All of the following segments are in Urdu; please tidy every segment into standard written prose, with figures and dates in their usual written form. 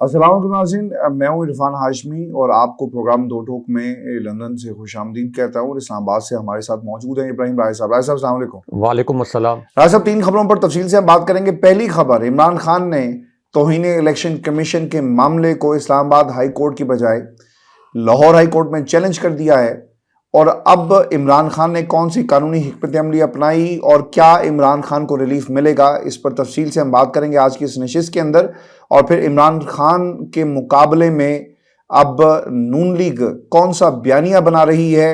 السلام علیکم ناظرین، میں ہوں عرفان ہاشمی اور آپ کو پروگرام دو ٹوک میں لندن سے خوش آمدید کہتا ہوں، اور اسلام آباد سے ہمارے ساتھ موجود ہیں ابراہیم رائے صاحب۔ رائے صاحب السلام علیکم۔ وعلیکم السلام۔ رائے صاحب، تین خبروں پر تفصیل سے ہم بات کریں گے۔ پہلی خبر، عمران خان نے توہین الیکشن کمیشن کے معاملے کو اسلام آباد ہائی کورٹ کی بجائے لاہور ہائی کورٹ میں چیلنج کر دیا ہے، اور اب عمران خان نے کون سی قانونی حکمت عملی اپنائی اور کیا عمران خان کو ریلیف ملے گا، اس پر تفصیل سے ہم بات کریں گے آج کی اس نشست کے اندر۔ اور پھر عمران خان کے مقابلے میں اب نون لیگ کون سا بیانیہ بنا رہی ہے۔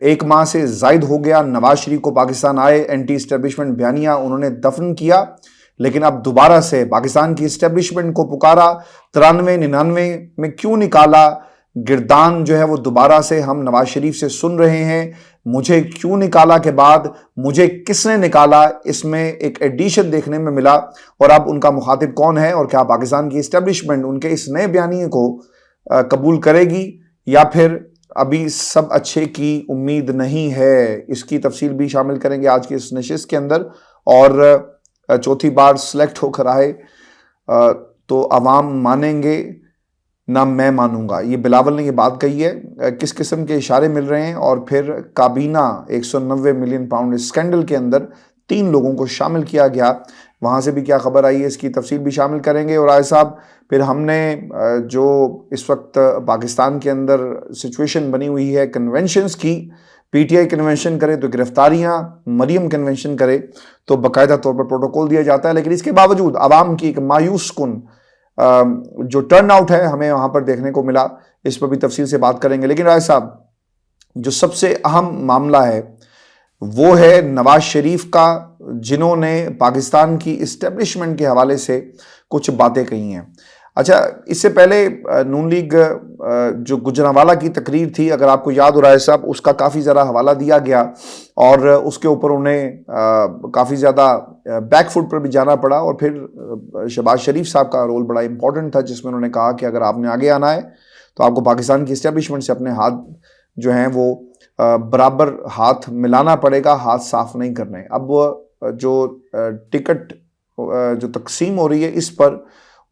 ایک ماہ سے زائد ہو گیا نواز شریف کو پاکستان آئے، اینٹی اسٹیبلشمنٹ بیانیہ انہوں نے دفن کیا، لیکن اب دوبارہ سے پاکستان کی اسٹیبلشمنٹ کو پکارا۔ 93 99 میں کیوں نکالا گردان جو ہے وہ دوبارہ سے ہم نواز شریف سے سن رہے ہیں۔ مجھے کیوں نکالا کے بعد مجھے کس نے نکالا، اس میں ایک ایڈیشن دیکھنے میں ملا، اور اب ان کا مخاطب کون ہے، اور کیا پاکستان کی اسٹیبلشمنٹ ان کے اس نئے بیانیے کو قبول کرے گی یا پھر ابھی سب اچھے کی امید نہیں ہے۔ اس کی تفصیل بھی شامل کریں گے آج کی اس نشست کے اندر۔ اور چوتھی بار سلیکٹ ہو کر آئے تو عوام مانیں گے نہ میں مانوں گا، یہ بلاول نے یہ بات کہی ہے۔ کس قسم کے اشارے مل رہے ہیں، اور پھر کابینہ 190 ملین پاؤنڈ اسکینڈل کے اندر 3 لوگوں کو شامل کیا گیا، وہاں سے بھی کیا خبر آئی ہے، اس کی تفصیل بھی شامل کریں گے۔ اور رائے صاحب، پھر ہم نے جو اس وقت پاکستان کے اندر سچویشن بنی ہوئی ہے کنونشنز کی، پی ٹی آئی کنونشن کرے تو گرفتاریاں، مریم کنونشن کرے تو باقاعدہ طور پر پروٹوکول دیا جاتا ہے، لیکن اس کے باوجود عوام کی ایک مایوس کن جو ٹرن آؤٹ ہے ہمیں وہاں پر دیکھنے کو ملا، اس پر بھی تفصیل سے بات کریں گے۔ لیکن رائے صاحب، جو سب سے اہم معاملہ ہے وہ ہے نواز شریف کا، جنہوں نے پاکستان کی اسٹیبلشمنٹ کے حوالے سے کچھ باتیں کہی ہیں۔ اچھا، اس سے پہلے نون لیگ جو گجرانوالہ کی تقریر تھی، اگر آپ کو یاد ہو رہا ہے صاحب، اس کا کافی ذرا حوالہ دیا گیا، اور اس کے اوپر انہیں کافی زیادہ بیک فٹ پر بھی جانا پڑا، اور پھر شہباز شریف صاحب کا رول بڑا امپورٹنٹ تھا، جس میں انہوں نے کہا کہ اگر آپ نے آگے آنا ہے تو آپ کو پاکستان کی اسٹیبلشمنٹ سے اپنے ہاتھ جو ہیں وہ برابر ہاتھ ملانا پڑے گا، ہاتھ صاف نہیں کرنے۔ اب جو ٹکٹ جو تقسیم ہو رہی ہے، اس پر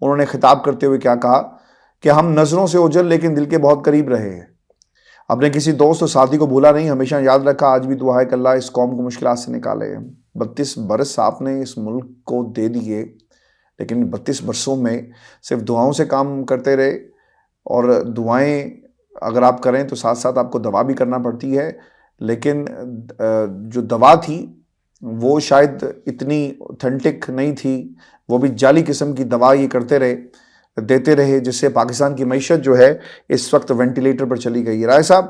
انہوں نے خطاب کرتے ہوئے کیا کہا کہ ہم نظروں سے اوجھل لیکن دل کے بہت قریب رہے ہیں، اپنے کسی دوست اور ساتھی کو بھولا نہیں، ہمیشہ یاد رکھا، آج بھی دعا ہے کہ اللہ اس قوم کو مشکلات سے نکالے۔ 32 برس آپ نے اس ملک کو دے دیے، لیکن 32 برسوں میں صرف دعاؤں سے کام کرتے رہے، اور دعائیں اگر آپ کریں تو ساتھ ساتھ آپ کو دوا بھی کرنا پڑتی ہے، لیکن جو دوا تھی وہ شاید اتنی اوتھینٹک نہیں تھی، وہ بھی جعلی قسم کی دوا یہ کرتے رہے، دیتے رہے، جس سے پاکستان کی معیشت جو ہے اس وقت وینٹیلیٹر پر چلی گئی ہے۔ رائے صاحب،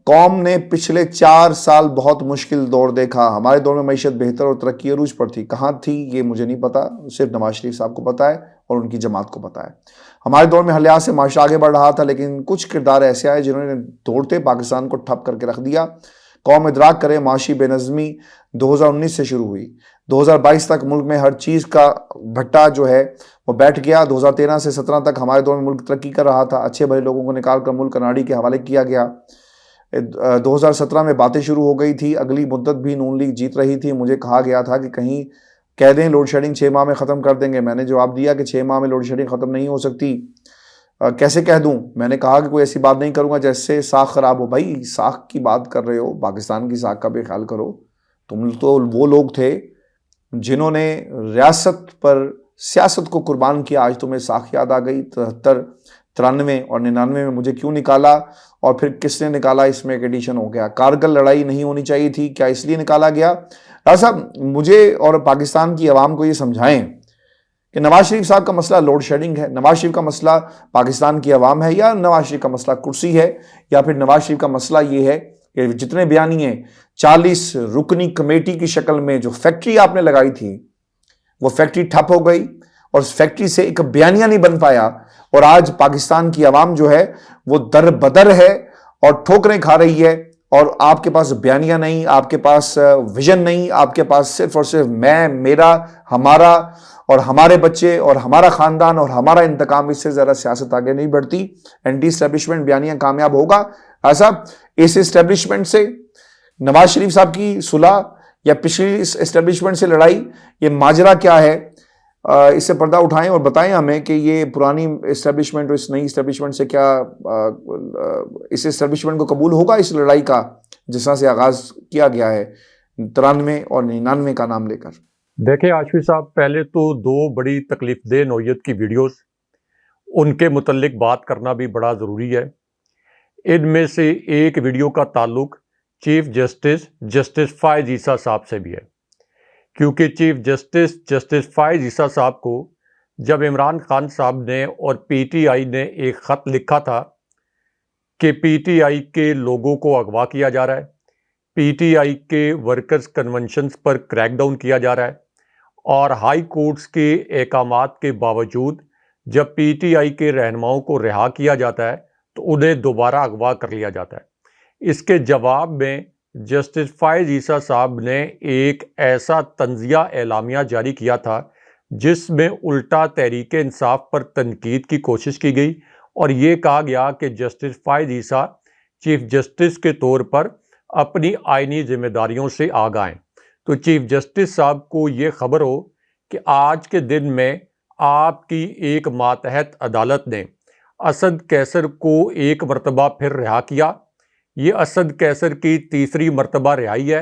قوم نے پچھلے 4 سال بہت مشکل دور دیکھا، ہمارے دور میں معیشت بہتر اور ترقی عروج پر تھی، کہاں تھی یہ مجھے نہیں پتا، صرف نواز شریف صاحب کو پتا ہے اور ان کی جماعت کو پتا ہے۔ ہمارے دور میں حلیات سے معاشرہ آگے بڑھ رہا تھا، لیکن کچھ کردار ایسے آئے جنہوں نے دوڑتے پاکستان کو ٹھپ کر کے رکھ دیا۔ قوم ادراک کرے، معاشی بے نظمی 2019 سے شروع ہوئی، 2022 تک ملک میں ہر چیز کا بھٹا جو ہے وہ بیٹھ گیا۔ 2013 سے 17 تک ہمارے دور میں ملک ترقی کر رہا تھا، اچھے بھلے لوگوں کو نکال کر ملک اناڑی کے حوالے کیا گیا۔ 2017 میں باتیں شروع ہو گئی تھی، اگلی مدت بھی نون لیگ جیت رہی تھی، مجھے کہا گیا تھا کہ کہیں کہہ دیں لوڈ شیڈنگ 6 ماہ میں ختم کر دیں گے، میں نے جواب دیا کہ 6 ماہ میں لوڈ شیڈنگ ختم نہیں ہو سکتی، کیسے کہہ دوں؟ میں نے کہا کہ کوئی ایسی بات نہیں کروں گا جیسے ساکھ خراب ہو۔ بھائی، ساکھ کی بات کر رہے ہو، پاکستان کی ساکھ کا بھی خیال کرو، تم تو وہ لوگ تھے جنہوں نے ریاست پر سیاست کو قربان کیا، آج تمہیں ساکھ یاد آ گئی۔ 73 93 اور 99 میں مجھے کیوں نکالا، اور پھر کس نے نکالا، اس میں ایک ایڈیشن ہو گیا۔ کارگل لڑائی نہیں ہونی چاہیے تھی، کیا اس لیے نکالا گیا؟ ڈاکٹر صاحب، مجھے اور پاکستان کی عوام کو یہ سمجھائیں کہ نواز شریف صاحب کا مسئلہ لوڈ شیڈنگ ہے، نواز شریف کا مسئلہ پاکستان کی عوام ہے، یا نواز شریف کا مسئلہ کرسی ہے، یا پھر نواز شریف کا مسئلہ یہ ہے کہ جتنے بیانیے 40 رکنی کمیٹی کی شکل میں جو فیکٹری آپ نے لگائی تھی، وہ فیکٹری ٹھپ ہو گئی، اور اس فیکٹری سے ایک بیانیہ نہیں بن پایا، اور آج پاکستان کی عوام جو ہے وہ در بدر ہے اور ٹھوکریں کھا رہی ہے، اور آپ کے پاس بیانیہ نہیں، آپ کے پاس ویژن نہیں، آپ کے پاس صرف اور صرف میں، میرا، ہمارا اور ہمارے بچے اور ہمارا خاندان اور ہمارا انتقام، اس سے زیادہ سیاست آگے نہیں بڑھتی۔ اینٹی اسٹیبلشمنٹ بیانیہ کامیاب ہوگا؟ صاحب، اس اسٹیبلشمنٹ سے نواز شریف صاحب کی صلح یا پچھلی اسٹیبلشمنٹ سے لڑائی، یہ ماجرا کیا ہے؟ اس سے پردہ اٹھائیں اور بتائیں ہمیں کہ یہ پرانی اسٹیبلشمنٹ اور اس نئی اسٹیبلشمنٹ سے کیا اس اسٹیبلشمنٹ کو قبول ہوگا اس لڑائی کا جس طرح سے آغاز کیا گیا ہے 93 اور 99 کا نام لے کر؟ دیکھیں ہاشمی صاحب، پہلے تو دو بڑی تکلیف دہ نوعیت کی ویڈیوز، ان کے متعلق بات کرنا بھی بڑا ضروری ہے۔ ان میں سے ایک ویڈیو کا تعلق چیف جسٹس فائز عیسیٰ صاحب سے بھی ہے، کیونکہ چیف جسٹس فائز عیسیٰ صاحب کو جب عمران خان صاحب نے اور پی ٹی آئی نے ایک خط لکھا تھا کہ پی ٹی آئی کے لوگوں کو اغوا کیا جا رہا ہے، پی ٹی آئی کے ورکرز کنونشنز پر کریک ڈاؤن کیا جا رہا ہے، اور ہائی کورٹس کے احکامات کے باوجود جب پی ٹی آئی کے رہنماؤں کو رہا کیا جاتا ہے تو انہیں دوبارہ اغوا کر لیا جاتا ہے۔ اس کے جواب میں جسٹس فائز عیسیٰ صاحب نے ایک ایسا تنزیہ اعلامیہ جاری کیا تھا جس میں الٹا تحریک انصاف پر تنقید کی کوشش کی گئی، اور یہ کہا گیا کہ جسٹس فائز عیسیٰ چیف جسٹس کے طور پر اپنی آئینی ذمہ داریوں سے آگاہ ہیں۔ تو چیف جسٹس صاحب کو یہ خبر ہو کہ آج کے دن میں آپ کی ایک ماتحت عدالت نے اسد قیصر کو ایک مرتبہ پھر رہا کیا، یہ اسد قیصر کی تیسری مرتبہ رہائی ہے،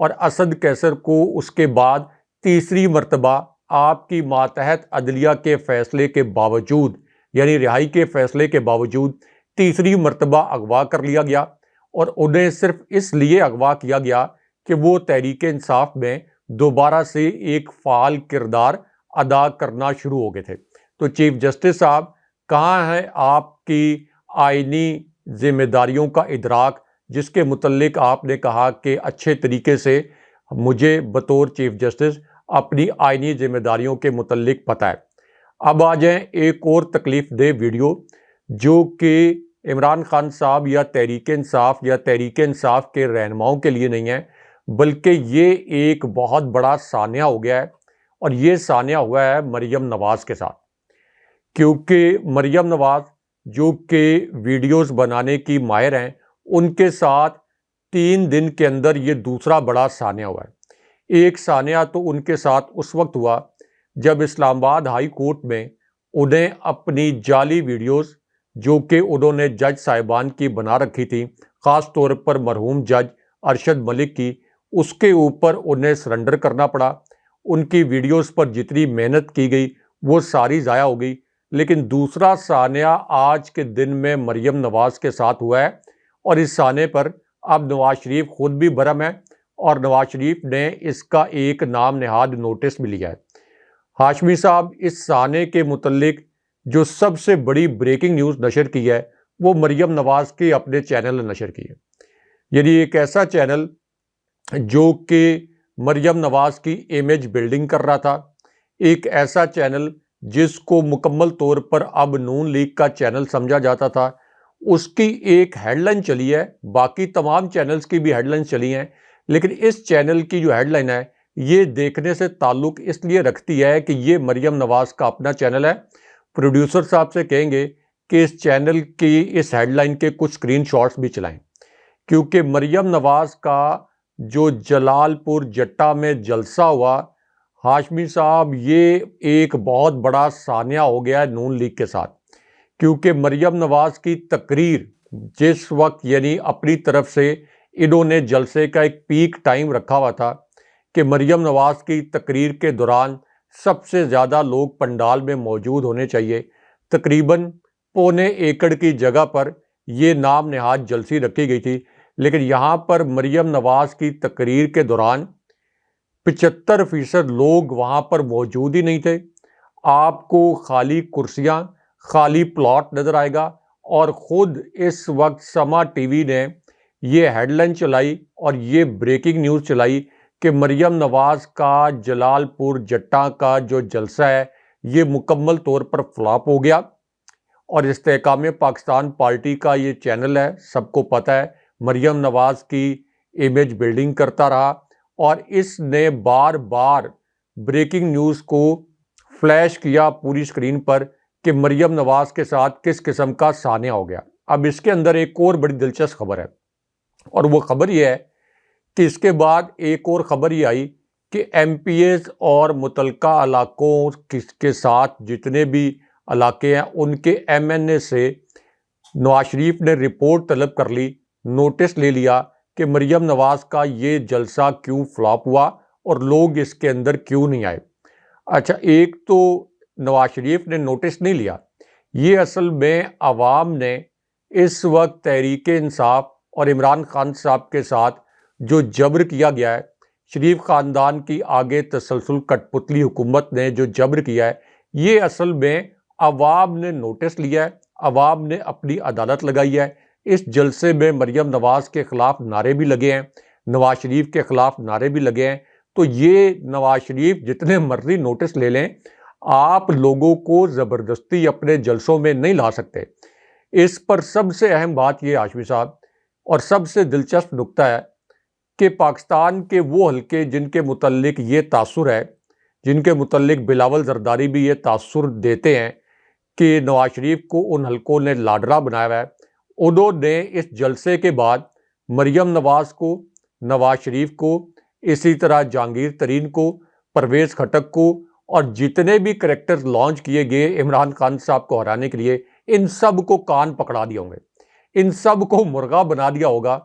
اور اسد قیصر کو اس کے بعد تیسری مرتبہ آپ کی ماتحت عدلیہ کے فیصلے کے باوجود، یعنی رہائی کے فیصلے کے باوجود تیسری مرتبہ اغوا کر لیا گیا، اور انہیں صرف اس لیے اغوا کیا گیا کہ وہ تحریک انصاف میں دوبارہ سے ایک فعال کردار ادا کرنا شروع ہو گئے تھے۔ تو چیف جسٹس صاحب، کہاں ہے آپ کی آئینی ذمہ داریوں کا ادراک جس کے متعلق آپ نے کہا کہ اچھے طریقے سے مجھے بطور چیف جسٹس اپنی آئینی ذمہ داریوں کے متعلق پتہ ہے؟ اب آ جائیں ایک اور تکلیف دہ ویڈیو جو کہ عمران خان صاحب یا تحریک انصاف کے رہنماؤں کے لیے نہیں ہے، بلکہ یہ ایک بہت بڑا سانحہ ہو گیا ہے، اور یہ سانحہ ہوا ہے مریم نواز کے ساتھ، کیونکہ مریم نواز جو کہ ویڈیوز بنانے کی ماہر ہیں، ان کے ساتھ 3 دن کے اندر یہ دوسرا بڑا سانحہ ہوا ہے۔ ایک سانحہ تو ان کے ساتھ اس وقت ہوا جب اسلام آباد ہائی کورٹ میں انہیں اپنی جعلی ویڈیوز جو کہ انہوں نے جج صاحبان کی بنا رکھی تھی، خاص طور پر مرحوم جج ارشد ملک کی، اس کے اوپر انہیں سرنڈر کرنا پڑا۔ ان کی ویڈیوز پر جتنی محنت کی گئی وہ ساری ضائع ہو گئی۔ لیکن دوسرا سانحہ آج کے دن میں مریم نواز کے ساتھ ہوا ہے، اور اس سانحے پر اب نواز شریف خود بھی برہم ہے، اور نواز شریف نے اس کا ایک نام نہاد نوٹس بھی لیا ہے۔ ہاشمی صاحب، اس سانحے کے متعلق جو سب سے بڑی بریکنگ نیوز نشر کی ہے وہ مریم نواز کے اپنے چینل نے نشر کی ہے، یعنی ایک ایسا چینل جو کہ مریم نواز کی امیج بلڈنگ کر رہا تھا، ایک ایسا چینل جس کو مکمل طور پر اب نون لیگ کا چینل سمجھا جاتا تھا، اس کی ایک ہیڈ لائن چلی ہے، باقی تمام چینلز کی بھی ہیڈ لائن چلی ہیں، لیکن اس چینل کی جو ہیڈ لائن ہے یہ دیکھنے سے تعلق اس لیے رکھتی ہے کہ یہ مریم نواز کا اپنا چینل ہے۔ پروڈیوسر صاحب سے کہیں گے کہ اس چینل کی اس ہیڈ لائن کے کچھ اسکرین شاٹس بھی چلائیں، کیونکہ مریم نواز کا جو جلال پور جٹا میں جلسہ ہوا، ہاشمی صاحب، یہ ایک بہت بڑا سانحہ ہو گیا ہے نون لیگ کے ساتھ، کیونکہ مریم نواز کی تقریر جس وقت، یعنی اپنی طرف سے انہوں نے جلسے کا ایک پیک ٹائم رکھا ہوا تھا کہ مریم نواز کی تقریر کے دوران سب سے زیادہ لوگ پنڈال میں موجود ہونے چاہیے، تقریباً 1.25 ایکڑ کی جگہ پر یہ نام نہاد جلسی رکھی گئی تھی، لیکن یہاں پر مریم نواز کی تقریر کے دوران 75% لوگ وہاں پر موجود ہی نہیں تھے۔ آپ کو خالی کرسیاں، خالی پلاٹ نظر آئے گا، اور خود اس وقت سما ٹی وی نے یہ ہیڈ لائن چلائی اور یہ بریکنگ نیوز چلائی کہ مریم نواز کا جلال پور جٹا کا جو جلسہ ہے یہ مکمل طور پر فلاپ ہو گیا۔ اور استحکام پاکستان پارٹی کا یہ چینل ہے، سب کو پتہ ہے، مریم نواز کی امیج بلڈنگ کرتا رہا، اور اس نے بار بار بریکنگ نیوز کو فلیش کیا پوری سکرین پر کہ مریم نواز کے ساتھ کس قسم کا سانحہ ہو گیا۔ اب اس کے اندر ایک اور بڑی دلچسپ خبر ہے، اور وہ خبر یہ ہے کہ اس کے بعد ایک اور خبر یہ آئی کہ ایم پی ایز اور متعلقہ علاقوں کے ساتھ جتنے بھی علاقے ہیں ان کے ایم این اے سے نواز شریف نے رپورٹ طلب کر لی، نوٹس لے لیا کہ مریم نواز کا یہ جلسہ کیوں فلاپ ہوا اور لوگ اس کے اندر کیوں نہیں آئے۔ اچھا، ایک تو نواز شریف نے نوٹس نہیں لیا، یہ اصل میں عوام نے اس وقت تحریک انصاف اور عمران خان صاحب کے ساتھ جو جبر کیا گیا ہے، شریف خاندان کی آگے تسلسل کٹ پتلی حکومت نے جو جبر کیا ہے، یہ اصل میں عوام نے نوٹس لیا ہے، عوام نے اپنی عدالت لگائی ہے۔ اس جلسے میں مریم نواز کے خلاف نعرے بھی لگے ہیں، نواز شریف کے خلاف نعرے بھی لگے ہیں، تو یہ نواز شریف جتنے مرضی نوٹس لے لیں، آپ لوگوں کو زبردستی اپنے جلسوں میں نہیں لا سکتے۔ اس پر سب سے اہم بات یہ ہاشمی صاحب اور سب سے دلچسپ نکتہ ہے کہ پاکستان کے وہ حلقے جن کے متعلق یہ تاثر ہے، جن کے متعلق بلاول زرداری بھی یہ تاثر دیتے ہیں کہ نواز شریف کو ان حلقوں نے لاڈرا بنایا ہوا ہے، انہوں نے اس جلسے کے بعد مریم نواز کو، نواز شریف کو، اسی طرح جہانگیر ترین کو، پرویز خٹک کو اور جتنے بھی کریکٹرز لانچ کیے گئے عمران خان صاحب کو ہرانے کے لیے، ان سب کو کان پکڑا دیا ہوں گے، ان سب کو مرغا بنا دیا ہوگا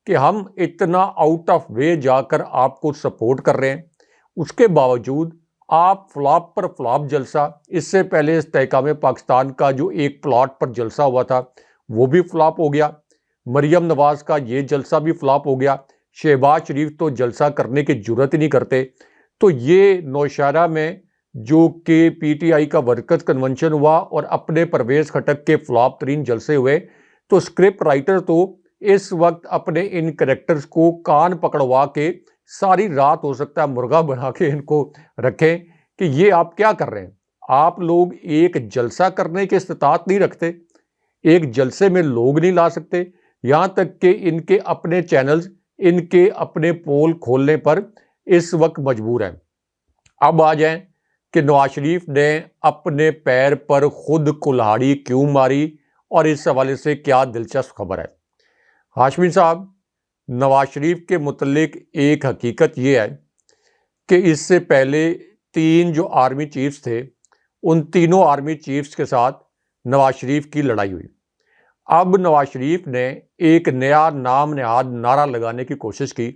کہ ہم اتنا آؤٹ آف وے جا کر آپ کو سپورٹ کر رہے ہیں، اس کے باوجود آپ فلاپ پر فلاپ جلسہ، اس سے پہلے استحکام پاکستان کا جو ایک پلاٹ پر جلسہ ہوا تھا وہ بھی فلاپ ہو گیا، مریم نواز کا یہ جلسہ بھی فلاپ ہو گیا، شہباز شریف تو جلسہ کرنے کی جرت ہی نہیں کرتے۔ تو یہ نوشہرہ میں جو کہ پی ٹی آئی کا ورکرز کنونشن ہوا اور اپنے پرویز خٹک کے فلاپ ترین جلسے ہوئے، تو اسکرپٹ رائٹر تو اس وقت اپنے ان کریکٹرز کو کان پکڑوا کے ساری رات ہو سکتا ہے مرغا بنا کے ان کو رکھیں کہ یہ آپ کیا کر رہے ہیں۔ آپ لوگ ایک جلسہ کرنے کی استطاعت نہیں رکھتے، ایک جلسے میں لوگ نہیں لا سکتے، یہاں تک کہ ان کے اپنے چینلز، ان کے اپنے پول کھولنے پر اس وقت مجبور ہیں۔ اب آ جائیں کہ نواز شریف نے اپنے پیر پر خود کلہاڑی کیوں ماری اور اس حوالے سے کیا دلچسپ خبر ہے۔ ہاشمی صاحب، نواز شریف کے متعلق ایک حقیقت یہ ہے کہ اس سے پہلے 3 جو آرمی چیفز تھے، ان تینوں آرمی چیفز کے ساتھ نواز شریف کی لڑائی ہوئی۔ اب نواز شریف نے ایک نیا نام نہاد نعرہ لگانے کی کوشش کی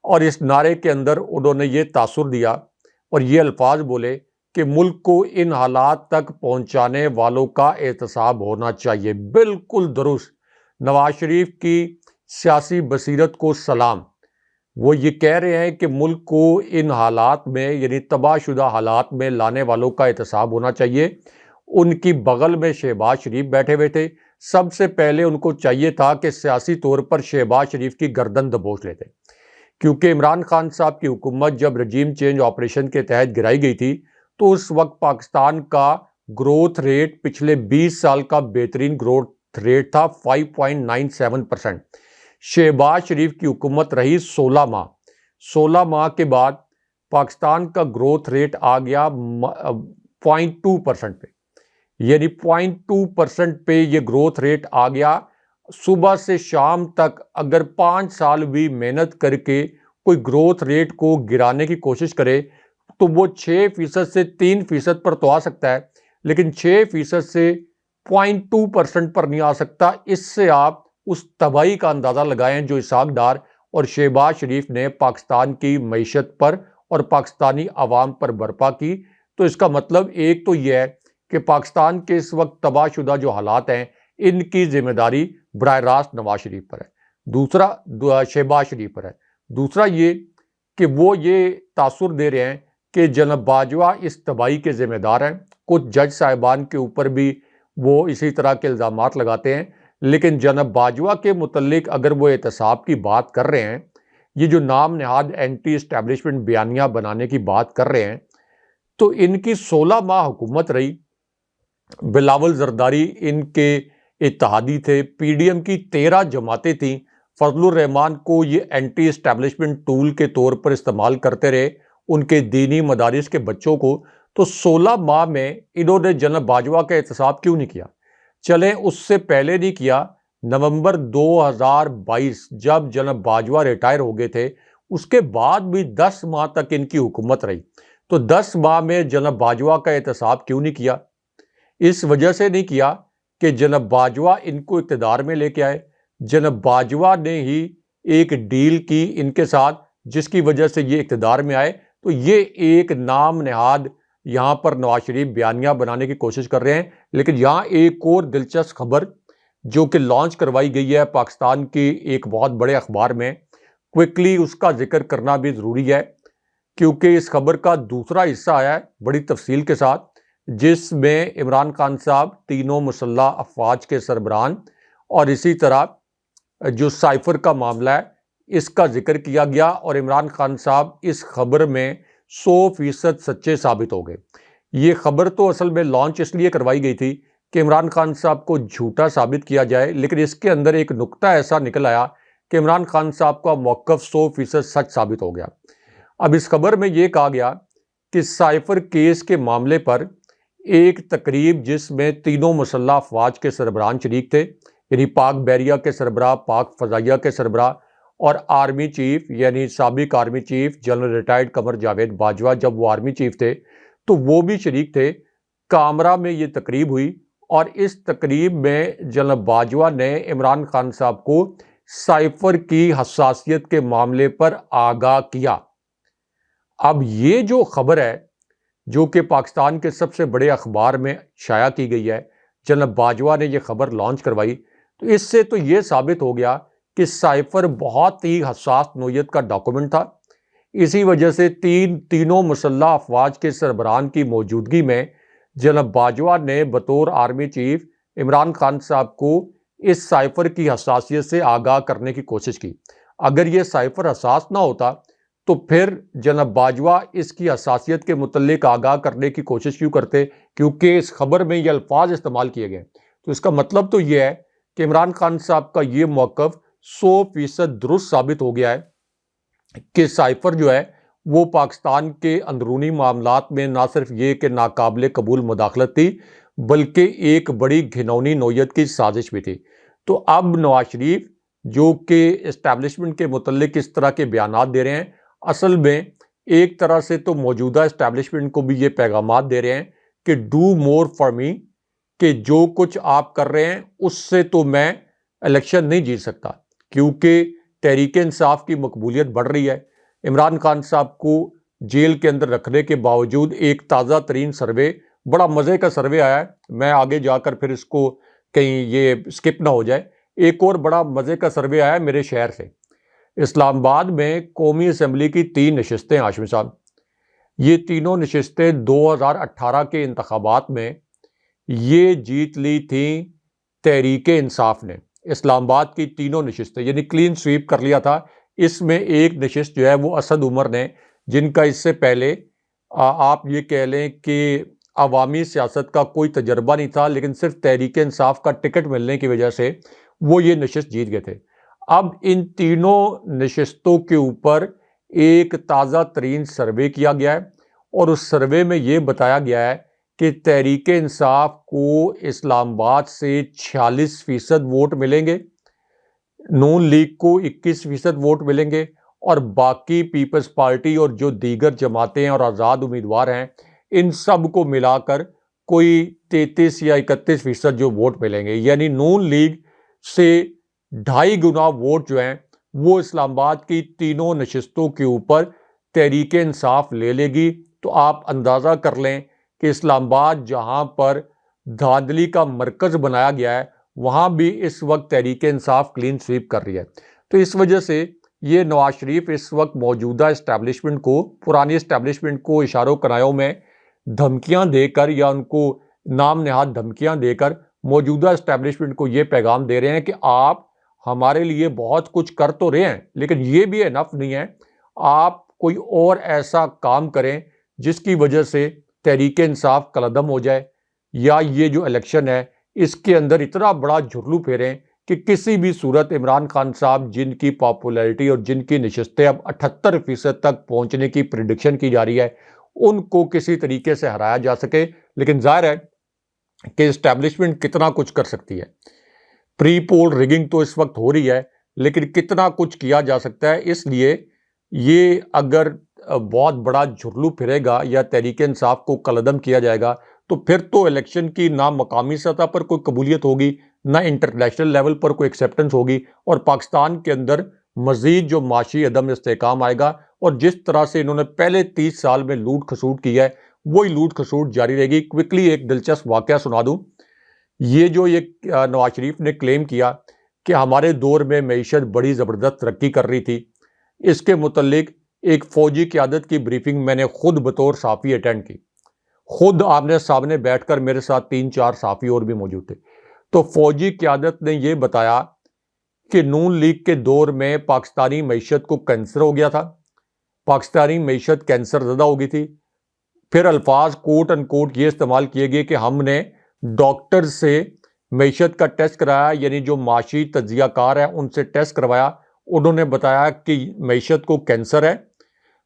اور اس نعرے کے اندر انہوں نے یہ تاثر دیا اور یہ الفاظ بولے کہ ملک کو ان حالات تک پہنچانے والوں کا احتساب ہونا چاہیے۔ بالکل درست، نواز شریف کی سیاسی بصیرت کو سلام۔ وہ یہ کہہ رہے ہیں کہ ملک کو ان حالات میں، یعنی تباہ شدہ حالات میں لانے والوں کا احتساب ہونا چاہیے۔ ان کی بغل میں شہباز شریف بیٹھے ہوئے تھے، سب سے پہلے ان کو چاہیے تھا کہ سیاسی طور پر شہباز شریف کی گردن دبوچ لیتے، کیونکہ عمران خان صاحب کی حکومت جب رجیم چینج آپریشن کے تحت گرائی گئی تھی تو اس وقت پاکستان کا گروتھ ریٹ پچھلے 20 سال کا بہترین گروتھ ریٹ تھا 5.97%۔ شہباز شریف کی حکومت رہی 16 ماہ کے بعد پاکستان کا گروتھ ریٹ آ گیا 0.2% پہ، یعنی 0.2% پہ یہ گروتھ ریٹ آ گیا۔ صبح سے شام تک اگر 5 سال بھی محنت کر کے کوئی گروتھ ریٹ کو گرانے کی کوشش کرے تو وہ 6% سے 3% پر تو آ سکتا ہے، لیکن 6% سے 0.2% پر نہیں آ سکتا۔ اس سے آپ اس تباہی کا اندازہ لگائیں جو اسحاق ڈار اور شہباز شریف نے پاکستان کی معیشت پر اور پاکستانی عوام پر برپا کی۔ تو اس کا مطلب ایک تو یہ ہے کہ پاکستان کے اس وقت تباہ شدہ جو حالات ہیں ان کی ذمہ داری براہ راست نواز شریف پر ہے، دوسرا شہباز شریف پر ہے۔ دوسرا یہ کہ وہ یہ تاثر دے رہے ہیں کہ جناب باجوہ اس تباہی کے ذمہ دار ہیں، کچھ جج صاحبان کے اوپر بھی وہ اسی طرح کے الزامات لگاتے ہیں، لیکن جناب باجوہ کے متعلق اگر وہ احتساب کی بات کر رہے ہیں، یہ جو نام نہاد اینٹی اسٹیبلشمنٹ بیانیہ بنانے کی بات کر رہے ہیں، تو ان کی 16 ماہ حکومت رہی، بلاول زرداری ان کے اتحادی تھے، پی ڈی ایم کی 13 جماعتیں تھیں، فضل الرحمان کو یہ اینٹی اسٹیبلشمنٹ ٹول کے طور پر استعمال کرتے رہے ان کے دینی مدارس کے بچوں کو۔ تو 16 ماہ میں انہوں نے جناب باجوہ کا احتساب کیوں نہیں کیا؟ چلیں اس سے پہلے نہیں کیا، نومبر 2022 جب جناب باجوہ ریٹائر ہو گئے تھے، اس کے بعد بھی 10 ماہ تک ان کی حکومت رہی. تو 10 ماہ میں جناب باجوہ کا احتساب کیوں نہیں کیا؟ اس وجہ سے نہیں کیا کہ جناب باجوہ ان کو اقتدار میں لے کے آئے. جناب باجوہ نے ہی ایک ڈیل کی ان کے ساتھ جس کی وجہ سے یہ اقتدار میں آئے. تو یہ ایک نام نہاد یہاں پر نواز شریف بیانیہ بنانے کی کوشش کر رہے ہیں. لیکن یہاں ایک اور دلچسپ خبر جو کہ لانچ کروائی گئی ہے پاکستان کی ایک بہت بڑے اخبار میں، کوئکلی اس کا ذکر کرنا بھی ضروری ہے کیونکہ اس خبر کا دوسرا حصہ آیا ہے بڑی تفصیل کے ساتھ، جس میں عمران خان صاحب، تینوں مسلح افواج کے سربراہان اور اسی طرح جو سائفر کا معاملہ ہے اس کا ذکر کیا گیا، اور عمران خان صاحب اس خبر میں 100% سچے ثابت ہو گئے. یہ خبر تو اصل میں لانچ اس لیے کروائی گئی تھی کہ عمران خان صاحب کو جھوٹا ثابت کیا جائے، لیکن اس کے اندر ایک نقطہ ایسا نکل آیا کہ عمران خان صاحب کا موقف 100% سچ ثابت ہو گیا. اب اس خبر میں یہ کہا گیا کہ سائفر کیس کے معاملے پر ایک تقریب جس میں تینوں مسلح افواج کے سربراہان شریک تھے، یعنی پاک بحریہ کے سربراہ، پاک فضائیہ کے سربراہ اور آرمی چیف یعنی سابق army chief general retired Qamar Javed Bajwa جب وہ آرمی چیف تھے تو وہ بھی شریک تھے. کامرہ میں یہ تقریب ہوئی اور اس تقریب میں جنرل باجوہ نے عمران خان صاحب کو سائفر کی حساسیت کے معاملے پر آگاہ کیا. اب یہ جو خبر ہے جو کہ پاکستان کے سب سے بڑے اخبار میں شائع کی گئی ہے، جنرل باجوہ نے یہ خبر لانچ کروائی، تو اس سے تو یہ ثابت ہو گیا کہ سائفر بہت ہی حساس نوعیت کا ڈاکومنٹ تھا. اسی وجہ سے تینوں مسلح افواج کے سربراہان کی موجودگی میں جناب باجوہ نے بطور آرمی چیف عمران خان صاحب کو اس سائفر کی حساسیت سے آگاہ کرنے کی کوشش کی. اگر یہ سائفر حساس نہ ہوتا تو پھر جناب باجوہ اس کی حساسیت کے متعلق آگاہ کرنے کی کوشش کیوں کرتے؟ کیونکہ اس خبر میں یہ الفاظ استعمال کیے گئے. تو اس کا مطلب تو یہ ہے کہ عمران خان صاحب کا یہ موقف 100% درست ثابت ہو گیا ہے کہ سائفر جو ہے وہ پاکستان کے اندرونی معاملات میں نہ صرف یہ کہ ناقابل قبول مداخلت تھی بلکہ ایک بڑی گھناؤنی نوعیت کی سازش بھی تھی. تو اب نواز شریف جو کہ اسٹیبلشمنٹ کے متعلق اس طرح کے بیانات دے رہے ہیں، اصل میں ایک طرح سے تو موجودہ اسٹیبلشمنٹ کو بھی یہ پیغامات دے رہے ہیں کہ ڈو مور فار می، کہ جو کچھ آپ کر رہے ہیں اس سے تو میں الیکشن نہیں جیت سکتا، کیونکہ تحریک انصاف کی مقبولیت بڑھ رہی ہے. عمران خان صاحب کو جیل کے اندر رکھنے کے باوجود ایک تازہ ترین سروے، بڑا مزے کا سروے آیا ہے، میں آگے جا کر پھر اس کو کہیں یہ سکپ نہ ہو جائے، ایک اور بڑا مزے کا سروے آیا ہے میرے شہر سے. اسلام آباد میں قومی اسمبلی کی 3 نشستیں ہاشمی صاحب، یہ تینوں نشستیں 2018 کے انتخابات میں یہ جیت لی تھیں تحریک انصاف نے. اسلام آباد کی تینوں نشستیں یعنی کلین سویپ کر لیا تھا. اس میں ایک نشست جو ہے وہ اسد عمر نے، جن کا اس سے پہلے آپ یہ کہہ لیں کہ عوامی سیاست کا کوئی تجربہ نہیں تھا، لیکن صرف تحریک انصاف کا ٹکٹ ملنے کی وجہ سے وہ یہ نشست جیت گئے تھے. اب ان تینوں نشستوں کے اوپر ایک تازہ ترین سروے کیا گیا ہے اور اس سروے میں یہ بتایا گیا ہے کہ تحریک انصاف کو اسلام آباد سے 46% ووٹ ملیں گے، نون لیگ کو 21% ووٹ ملیں گے، اور باقی پیپلز پارٹی اور جو دیگر جماعتیں اور آزاد امیدوار ہیں ان سب کو ملا کر کوئی 33 یا 31% جو ووٹ ملیں گے. یعنی نون لیگ سے 2.5 گنا ووٹ جو ہیں وہ اسلام آباد کی تینوں نشستوں کے اوپر تحریک انصاف لے لے گی. تو آپ اندازہ کر لیں کہ اسلام آباد جہاں پر دھاندلی کا مرکز بنایا گیا ہے وہاں بھی اس وقت تحریک انصاف کلین سویپ کر رہی ہے. تو اس وجہ سے یہ نواز شریف اس وقت موجودہ اسٹیبلشمنٹ کو، پرانی اسٹیبلشمنٹ کو اشاروں کنایوں میں دھمکیاں دے کر یا ان کو نام نہاد دھمکیاں دے کر موجودہ اسٹیبلشمنٹ کو یہ پیغام دے رہے ہیں کہ آپ ہمارے لیے بہت کچھ کر تو رہے ہیں لیکن یہ بھی انف نہیں ہے، آپ کوئی اور ایسا کام کریں جس کی وجہ سے تحریک انصاف کالعدم ہو جائے، یا یہ جو الیکشن ہے اس کے اندر اتنا بڑا جھرلو پھیریں کہ کسی بھی صورت عمران خان صاحب جن کی پاپولیرٹی اور جن کی نشستیں اب 78% تک پہنچنے کی پریڈکشن کی جا رہی ہے ان کو کسی طریقے سے ہرایا جا سکے. لیکن ظاہر ہے کہ اسٹیبلشمنٹ کتنا کچھ کر سکتی ہے. پری پول ریگنگ تو اس وقت ہو رہی ہے لیکن کتنا کچھ کیا جا سکتا ہے. اس لیے یہ اگر بہت بڑا جھرلو پھرے گا یا تحریک انصاف کو کالعدم کیا جائے گا تو پھر تو الیکشن کی نہ مقامی سطح پر کوئی قبولیت ہوگی نہ انٹرنیشنل لیول پر کوئی ایکسیپٹنس ہوگی، اور پاکستان کے اندر مزید جو معاشی عدم استحکام آئے گا، اور جس طرح سے انہوں نے پہلے 30 سال میں لوٹ کھسوٹ کی ہے وہی لوٹ کھسوٹ جاری رہے گی۔ کوئکلی ایک دلچسپ واقعہ سنا دوں، یہ جو نواز شریف نے کلیم کیا کہ ہمارے دور میں معیشت بڑی زبردست ترقی کر رہی تھی، اس کے متعلق ایک فوجی قیادت کی بریفنگ میں نے خود بطور صحافی اٹینڈ کی، خود آمنے سامنے بیٹھ کر، میرے ساتھ 3-4 صحافی اور بھی موجود تھے۔ تو فوجی قیادت نے یہ بتایا کہ نون لیگ کے دور میں پاکستانی معیشت کو کینسر ہو گیا تھا، پاکستانی معیشت کینسر زدہ ہو گئی تھی۔ پھر الفاظ کوٹ ان کوٹ یہ استعمال کیے گئے کہ ہم نے ڈاکٹر سے معیشت کا ٹیسٹ کرایا، یعنی جو معاشی تجزیہ کار ہے ان سے ٹیسٹ کروایا، انہوں نے بتایا کہ معیشت کو کینسر ہے،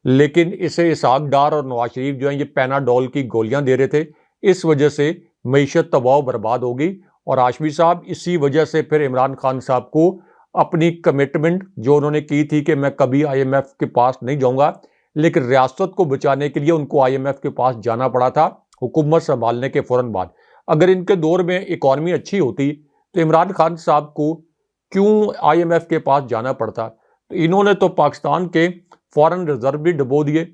لیکن اسے اسحاق ڈار اور نواز شریف جو ہیں یہ پیناڈول کی گولیاں دے رہے تھے، اس وجہ سے معیشت تباہ و برباد ہو گئی۔ اور ہاشمی صاحب اسی وجہ سے پھر عمران خان صاحب کو اپنی کمٹمنٹ جو انہوں نے کی تھی کہ میں کبھی IMF کے پاس نہیں جاؤں گا، لیکن ریاست کو بچانے کے لیے ان کو IMF کے پاس جانا پڑا تھا حکومت سنبھالنے کے فوراً بعد۔ اگر ان کے دور میں اکانومی اچھی ہوتی تو عمران خان صاحب کو کیوں IMF کے پاس جانا پڑتا؟ تو انہوں نے تو پاکستان کے فارن ریزرو بھی ڈبو دیے،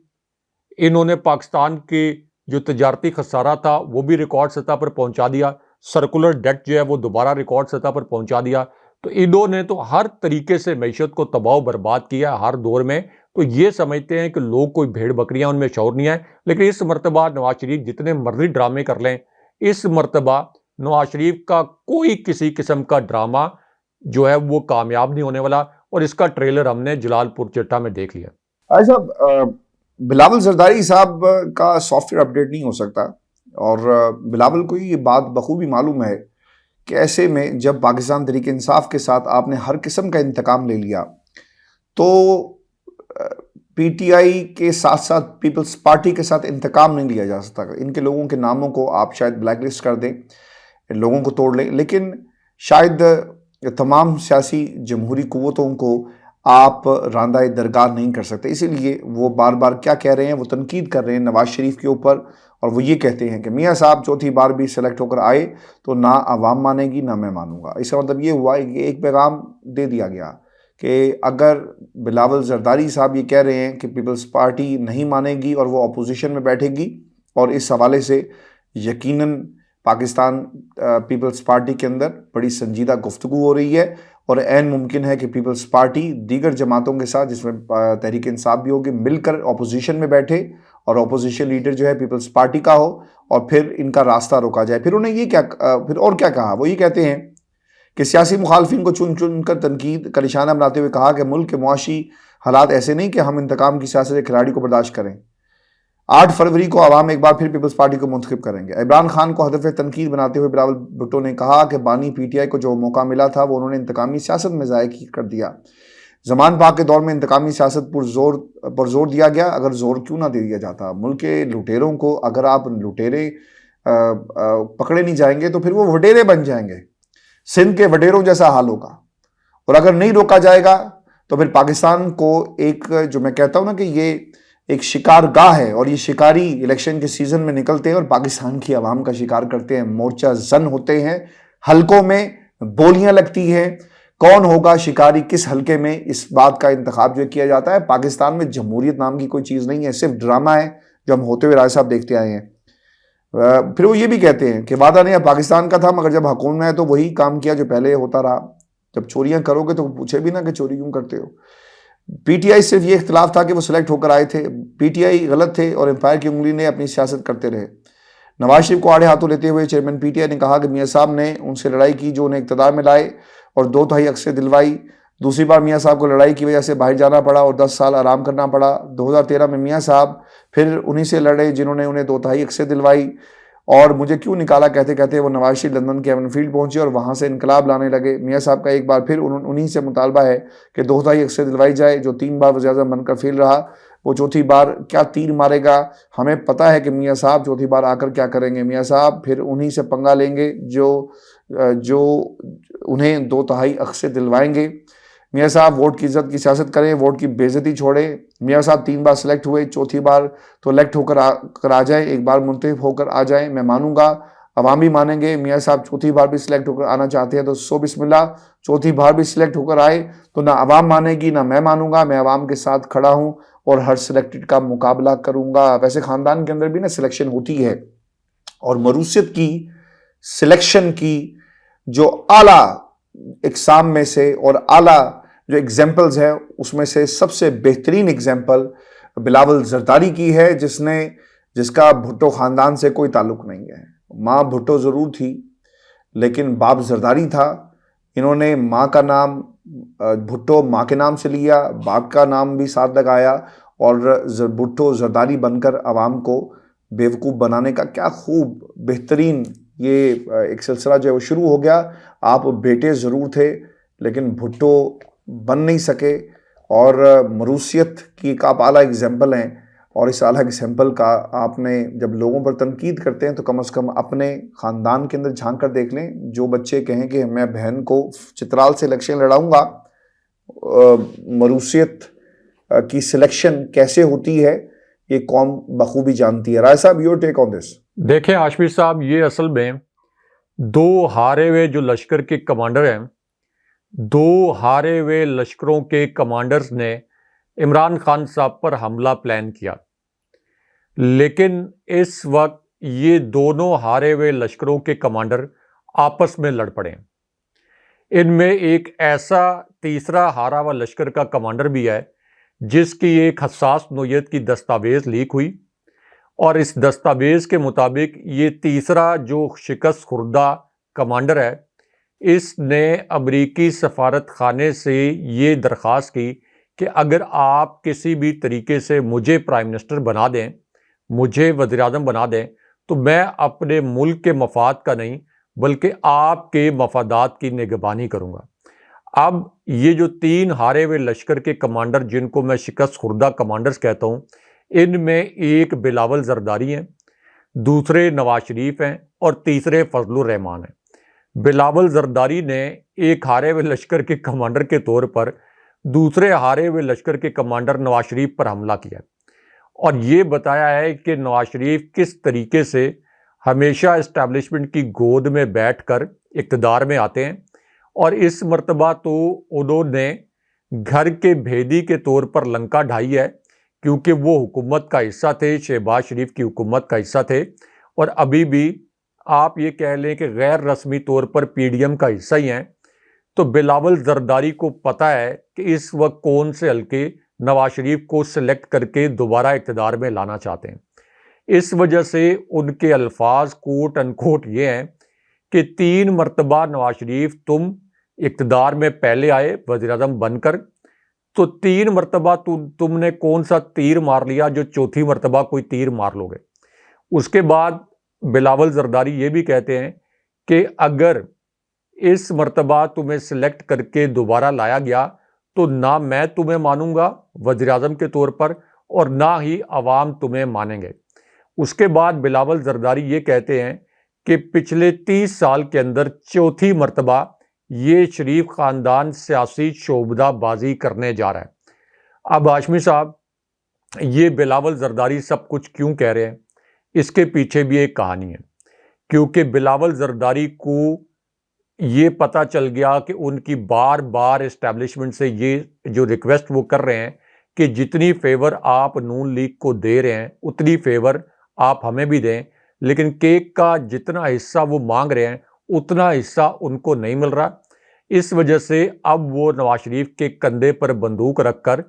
انہوں نے پاکستان کے جو تجارتی خسارہ تھا وہ بھی ریکارڈ سطح پر پہنچا دیا، سرکولر ڈیٹ جو ہے وہ دوبارہ ریکارڈ سطح پر پہنچا دیا۔ تو انہوں نے تو ہر طریقے سے معیشت کو تباہ و برباد کیا ہر دور میں۔ تو یہ سمجھتے ہیں کہ لوگ کوئی بھیڑ بکریاں ان میں شعور نہیں ہے، لیکن اس مرتبہ نواز شریف جتنے مرضی ڈرامے کر لیں، اس مرتبہ نواز شریف کا کوئی کسی قسم کا ڈرامہ جو ہے وہ کامیاب نہیں ہونے والا، اور اس کا ٹریلر ہم نے جلال پور چٹا میں دیکھ لیا۔ صاحب، بلاول زرداری صاحب کا سافٹ ویئر اپڈیٹ نہیں ہو سکتا، اور بلاول کو یہ بات بخوبی معلوم ہے کہ ایسے میں جب پاکستان تحریک انصاف کے ساتھ آپ نے ہر قسم کا انتقام لے لیا تو PTI کے ساتھ ساتھ پیپلز پارٹی کے ساتھ انتقام نہیں لیا جا سکتا۔ ان کے لوگوں کے ناموں کو آپ شاید بلیک لسٹ کر دیں، لوگوں کو توڑ لیں، لیکن شاید تمام سیاسی جمہوری قوتوں کو آپ راندہ درگاہ نہیں کر سکتے۔ اسی لیے وہ بار بار کیا کہہ رہے ہیں، وہ تنقید کر رہے ہیں نواز شریف کے اوپر، اور وہ یہ کہتے ہیں کہ میاں صاحب چوتھی بار بھی سلیکٹ ہو کر آئے تو نہ عوام مانے گی نہ میں مانوں گا۔ اس کا مطلب یہ ہوا کہ ایک پیغام دے دیا گیا کہ اگر بلاول زرداری صاحب یہ کہہ رہے ہیں کہ پیپلز پارٹی نہیں مانے گی اور وہ اپوزیشن میں بیٹھے گی، اور اس حوالے سے یقیناً پاکستان پیپلز پارٹی کے اندر بڑی سنجیدہ گفتگو ہو رہی ہے، اور عین ممکن ہے کہ پیپلز پارٹی دیگر جماعتوں کے ساتھ جس میں تحریک انصاف بھی ہوگی مل کر اپوزیشن میں بیٹھے، اور اپوزیشن لیڈر جو ہے پیپلز پارٹی کا ہو، اور پھر ان کا راستہ روکا جائے۔ پھر انہیں یہ پھر اور کیا کہا، وہ یہ کہتے ہیں کہ سیاسی مخالفین کو چن چن کر تنقید کا نشانہ بناتے ہوئے کہا کہ ملک کے معاشی حالات ایسے نہیں کہ ہم انتقام کی سیاست کے کھلاڑی کو برداشت کریں۔ 8 فروری کو عوام ایک بار پھر پیپلز پارٹی کو منتخب کریں گے۔ عمران خان کو ہدف تنقید بناتے ہوئے بلاول بھٹو نے کہا کہ بانی PTI کو جو موقع ملا تھا وہ انہوں نے انتقامی سیاست میں ضائع کر دیا۔ زمان پاک کے دور میں انتقامی سیاست پر زور دیا گیا، اگر زور کیوں نہ دے دیا جاتا؟ ملک کے لٹیروں کو اگر آپ لٹیرے پکڑے نہیں جائیں گے تو پھر وہ وڈیرے بن جائیں گے، سندھ کے وڈیروں جیسا حال ہوگا، اور اگر نہیں روکا جائے گا تو پھر پاکستان کو ایک جو میں کہتا ہوں نا کہ یہ ایک شکار گاہ ہے، اور یہ شکاری الیکشن کے سیزن میں نکلتے ہیں اور پاکستان کی عوام کا شکار کرتے ہیں، مورچہ زن ہوتے ہیں، حلقوں میں بولیاں لگتی ہیں، کون ہوگا شکاری کس حلقے میں، اس بات کا انتخاب جو کیا جاتا ہے۔ پاکستان میں جمہوریت نام کی کوئی چیز نہیں ہے، صرف ڈرامہ ہے جو ہم ہوتے ہوئے راج صاحب دیکھتے آئے ہیں۔ پھر وہ یہ بھی کہتے ہیں کہ وعدہ نہیں پاکستان کا تھا، مگر جب حکومت میں ہے تو وہی کام کیا جو پہلے ہوتا رہا۔ جب چوریاں کرو گے تو پوچھے بھی نہ کہ چوری کیوں کرتے ہو۔ PTI صرف یہ اختلاف تھا کہ وہ سلیکٹ ہو کر آئے تھے، PTI غلط تھے اور امپائر کی انگلی نے اپنی سیاست کرتے رہے۔ نواز شریف کو آڑے ہاتھوں لیتے ہوئے چیئرمین PTI نے کہا کہ میاں صاحب نے ان سے لڑائی کی جو انہیں اقتدار میں لائے اور 2/3 اکثریت دلوائی۔ دوسری بار میاں صاحب کو لڑائی کی وجہ سے باہر جانا پڑا اور 10 سال آرام کرنا پڑا۔ 2013 میں میاں صاحب پھر انہی سے لڑے جنہوں نے انہیں 2/3 اکثریت دلوائی، اور مجھے کیوں نکالا کہتے کہتے وہ نواز شریف لندن کے ایون فیلڈ پہنچے اور وہاں سے انقلاب لانے لگے۔ میاں صاحب کا ایک بار پھر انہی سے مطالبہ ہے کہ 2/3 اکثریت دلوائی جائے۔ جو 3 بار وزیر اعظم بن کر فیل رہا وہ چوتھی بار کیا تیر مارے گا؟ ہمیں پتہ ہے کہ میاں صاحب چوتھی بار آ کر کیا کریں گے۔ میاں صاحب پھر انہی سے پنگا لیں گے جو انہیں 2/3 اکثریت دلوائیں گے۔ میاں صاحب ووٹ کی عزت کی سیاست کریں, ووٹ کی بے عزتی چھوڑیں. میاں صاحب 3 بار سلیکٹ ہوئے, چوتھی بار تو الیکٹ ہو کر آ جائیں, ایک بار منتخب ہو کر آ جائیں, میں مانوں گا, عوام بھی مانیں گے. میاں صاحب چوتھی بار بھی سلیکٹ ہو کر آنا چاہتے ہیں تو سو بسم اللہ, چوتھی بار بھی سلیکٹ ہو کر آئے تو نہ عوام مانے گی نہ میں مانوں گا. میں عوام کے ساتھ کھڑا ہوں اور ہر سلیکٹڈ کا مقابلہ کروں گا. ویسے خاندان کے اندر بھی نا سلیکشن ہوتی ہے, اور مروثیت کی سلیکشن کی جو اعلیٰ اقسام میں سے اور اعلیٰ جو ایگزامپلز ہیں اس میں سے سب سے بہترین ایگزامپل بلاول زرداری کی ہے, جس کا بھٹو خاندان سے کوئی تعلق نہیں ہے. ماں بھٹو ضرور تھی لیکن باپ زرداری تھا. انہوں نے ماں کا نام بھٹو ماں کے نام سے لیا, باپ کا نام بھی ساتھ لگایا, اور بھٹو زرداری بن کر عوام کو بیوقوف بنانے کا کیا خوب بہترین یہ ایک سلسلہ جو ہے وہ شروع ہو گیا. آپ بیٹے ضرور تھے لیکن بھٹو بن نہیں سکے, اور مروثیت کی ایک آپ اعلیٰ ایگزامپل ہیں. اور اس اعلیٰ ایگزامپل کا آپ نے جب لوگوں پر تنقید کرتے ہیں تو کم از کم اپنے خاندان کے اندر جھانک کر دیکھ لیں. جو بچے کہیں کہ میں بہن کو چترال سے الیکشن لڑاؤں گا, مروثیت کی سلیکشن کیسے ہوتی ہے یہ قوم بخوبی جانتی ہے. رائے صاحب, یور ٹیک آن دس. دیکھیں ہاشمی صاحب, یہ اصل میں 2 ہارے ہوئے جو لشکر کے کمانڈر ہیں, 2 ہارے ہوئے لشکروں کے کمانڈرز نے عمران خان صاحب پر حملہ پلان کیا, لیکن اس وقت یہ دونوں ہارے ہوئے لشکروں کے کمانڈر آپس میں لڑ پڑے. ان میں ایک ایسا تیسرا ہارا ہوا لشکر کا کمانڈر بھی ہے جس کی ایک حساس نوعیت کی دستاویز لیک ہوئی, اور اس دستاویز کے مطابق یہ تیسرا جو شکست خوردہ کمانڈر ہے, اس نے امریکی سفارت خانے سے یہ درخواست کی کہ اگر آپ کسی بھی طریقے سے مجھے پرائم منسٹر بنا دیں, مجھے وزیر اعظم بنا دیں, تو میں اپنے ملک کے مفاد کا نہیں بلکہ آپ کے مفادات کی نگہبانی کروں گا. اب یہ جو 3 ہارے ہوئے لشکر کے کمانڈر جن کو میں شکست خوردہ کمانڈرز کہتا ہوں, ان میں ایک بلاول زرداری ہیں, دوسرے نواز شریف ہیں, اور تیسرے فضل الرحمان ہیں. بلاول زرداری نے ایک ہارے ہوئے لشکر کے کمانڈر کے طور پر دوسرے ہارے ہوئے لشکر کے کمانڈر نواز شریف پر حملہ کیا, اور یہ بتایا ہے کہ نواز شریف کس طریقے سے ہمیشہ اسٹیبلشمنٹ کی گود میں بیٹھ کر اقتدار میں آتے ہیں, اور اس مرتبہ تو انہوں نے گھر کے بھیدی کے طور پر لنکا ڈھائی ہے, کیونکہ وہ حکومت کا حصہ تھے, شہباز شریف کی حکومت کا حصہ تھے, اور ابھی بھی آپ یہ کہہ لیں کہ غیر رسمی طور پر پی ڈی ایم کا حصہ ہی ہیں. تو بلاول زرداری کو پتہ ہے کہ اس وقت کون سے حلقے نواز شریف کو سلیکٹ کر کے دوبارہ اقتدار میں لانا چاہتے ہیں. اس وجہ سے ان کے الفاظ کوٹ ان کوٹ یہ ہیں کہ 3 مرتبہ نواز شریف تم اقتدار میں پہلے آئے وزیر اعظم بن کر, تو 3 مرتبہ تم نے کون سا تیر مار لیا جو چوتھی مرتبہ کوئی تیر مار لو گے. اس کے بعد بلاول زرداری یہ بھی کہتے ہیں کہ اگر اس مرتبہ تمہیں سلیکٹ کر کے دوبارہ لایا گیا تو نہ میں تمہیں مانوں گا وزیر اعظم کے طور پر, اور نہ ہی عوام تمہیں مانیں گے. اس کے بعد بلاول زرداری یہ کہتے ہیں کہ پچھلے 30 سال کے اندر چوتھی مرتبہ یہ شریف خاندان سیاسی شعبدہ بازی کرنے جا رہا ہے. اب ہاشمی صاحب, یہ بلاول زرداری سب کچھ کیوں کہہ رہے ہیں, اس کے پیچھے بھی ایک کہانی ہے. کیونکہ بلاول زرداری کو یہ پتہ چل گیا کہ ان کی بار بار اسٹیبلشمنٹ سے یہ جو ریکویسٹ وہ کر رہے ہیں کہ جتنی فیور آپ نون لیگ کو دے رہے ہیں اتنی فیور آپ ہمیں بھی دیں, لیکن کیک کا جتنا حصہ وہ مانگ رہے ہیں اتنا حصہ ان کو نہیں مل رہا. اس وجہ سے اب وہ نواز شریف کے کندھے پر بندوق رکھ کر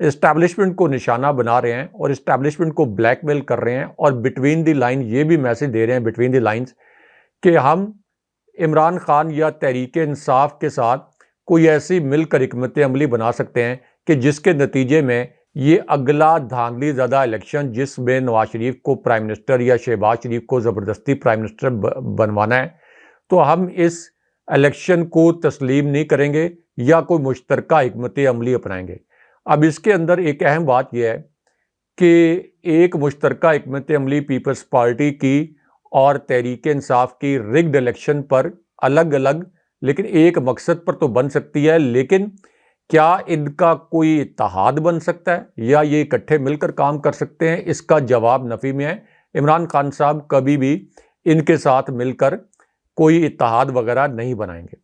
اسٹیبلشمنٹ کو نشانہ بنا رہے ہیں اور اسٹیبلشمنٹ کو بلیک میل کر رہے ہیں, اور بٹوین دی لائن یہ بھی میسج دے رہے ہیں بٹوین دی لائنز کہ ہم عمران خان یا تحریک انصاف کے ساتھ کوئی ایسی مل کر حکمت عملی بنا سکتے ہیں کہ جس کے نتیجے میں یہ اگلا دھاندلی زدہ الیکشن جس میں نواز شریف کو پرائم منسٹر یا شہباز شریف کو زبردستی پرائم منسٹر بنوانا ہے, تو ہم اس الیکشن کو تسلیم نہیں کریں گے یا کوئی مشترکہ حکمت عملی اپنائیں گے. اب اس کے اندر ایک اہم بات یہ ہے کہ ایک مشترکہ حکمت عملی پیپلز پارٹی کی اور تحریک انصاف کی رگڈ الیکشن پر الگ الگ لیکن ایک مقصد پر تو بن سکتی ہے, لیکن کیا ان کا کوئی اتحاد بن سکتا ہے یا یہ اکٹھے مل کر کام کر سکتے ہیں؟ اس کا جواب نفی میں ہے۔ عمران خان صاحب کبھی بھی ان کے ساتھ مل کر کوئی اتحاد وغیرہ نہیں بنائیں گے۔